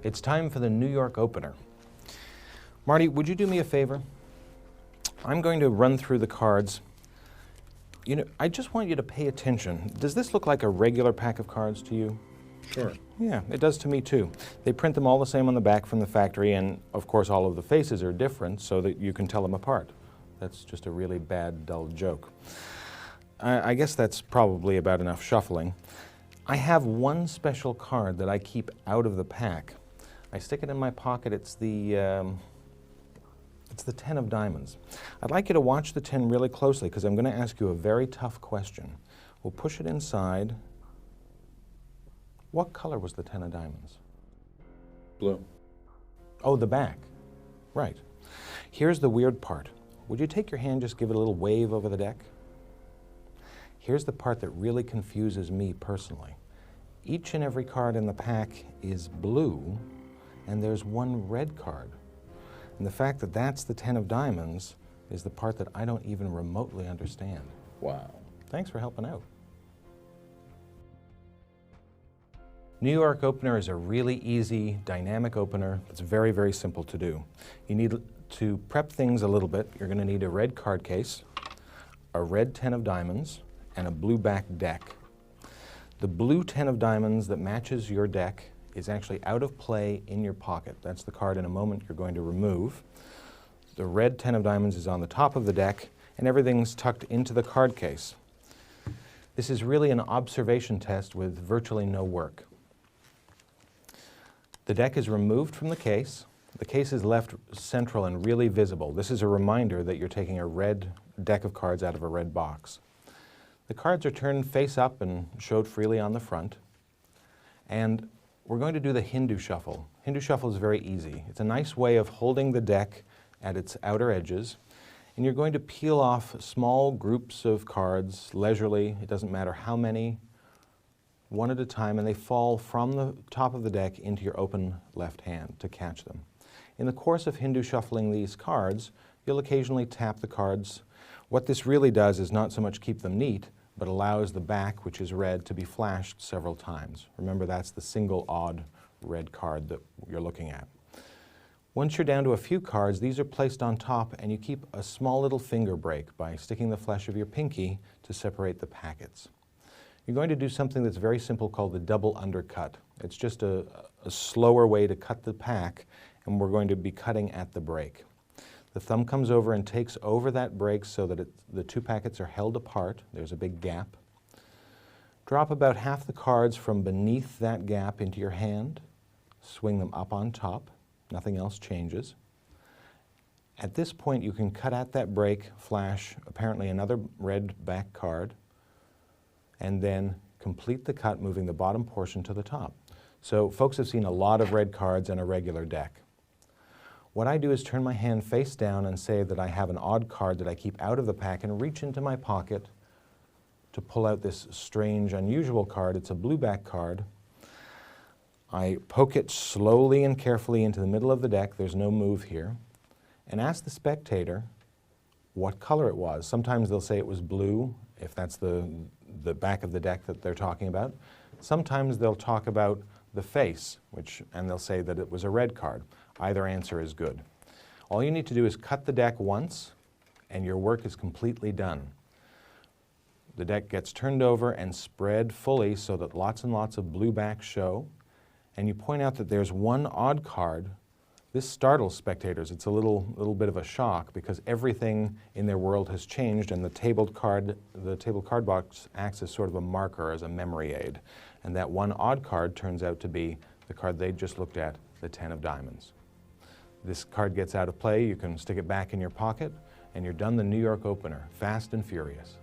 It's time for the New York opener. Marty, would you do me a favor? I'm going to run through the cards. You know, I just want you to pay attention. Does this look like a regular pack of cards to you? Sure. Yeah, it does to me too. They print them all the same on the back from the factory, and of course all of the faces are different so that you can tell them apart. That's just a really bad, dull joke. I guess that's probably about enough shuffling. I have one special card that I keep out of the pack. I stick it in my pocket. It's the 10 of diamonds. I'd like you to watch the 10 really closely because I'm going to ask you a very tough question. We'll push it inside. What color was the 10 of diamonds? Blue. Oh, the back. Right. Here's the weird part. Would you take your hand, just give it a little wave over the deck? Here's the part that really confuses me personally. Each and every card in the pack is blue, and there's one red card. And the fact that that's the 10 of diamonds is the part that I don't even remotely understand. Wow. Thanks for helping out. New York opener is a really easy, dynamic opener. It's very, very simple to do. You need to prep things a little bit. You're going to need a red card case, a red 10 of diamonds, and a blue back deck. The blue 10 of diamonds that matches your deck is actually out of play in your pocket. That's the card in a moment you're going to remove. The red 10 of diamonds is on the top of the deck, and everything's tucked into the card case. This is really an observation test with virtually no work. The deck is removed from the case. The case is left central and really visible. This is a reminder that you're taking a red deck of cards out of a red box. The cards are turned face up and showed freely on the front. And we're going to do the Hindu shuffle. Hindu shuffle is very easy. It's a nice way of holding the deck at its outer edges. And you're going to peel off small groups of cards leisurely. It doesn't matter how many, one at a time, and they fall from the top of the deck into your open left hand to catch them. In the course of Hindu shuffling these cards, you'll occasionally tap the cards. What this really does is not so much keep them neat, but allows the back, which is red, to be flashed several times. Remember, that's the single odd red card that you're looking at. Once you're down to a few cards, these are placed on top, and you keep a small little finger break by sticking the flesh of your pinky to separate the packets. You're going to do something that's very simple called the double undercut. It's just a slower way to cut the pack, and we're going to be cutting at the break. The thumb comes over and takes over that break so that the two packets are held apart. There's a big gap. Drop about half the cards from beneath that gap into your hand. Swing them up on top. Nothing else changes. At this point, you can cut at that break, flash apparently another red back card, and then complete the cut, moving the bottom portion to the top. So folks have seen a lot of red cards in a regular deck. What I do is turn my hand face down and say that I have an odd card that I keep out of the pack and reach into my pocket to pull out this strange, unusual card. It's a blue back card. I poke it slowly and carefully into the middle of the deck. There's no move here. And ask the spectator what color it was. Sometimes they'll say it was blue, if that's the back of the deck that they're talking about. Sometimes they'll talk about the face, and they'll say that it was a red card. Either answer is good. All you need to do is cut the deck once, and your work is completely done. The deck gets turned over and spread fully so that lots and lots of blue backs show, and you point out that there's one odd card. This startles spectators. It's a little bit of a shock because everything in their world has changed, and the table card box acts as sort of a marker, as a memory aid. And that one odd card turns out to be the card they just looked at, the 10 of diamonds. This card gets out of play, you can stick it back in your pocket, and you're done the New York opener, fast and furious.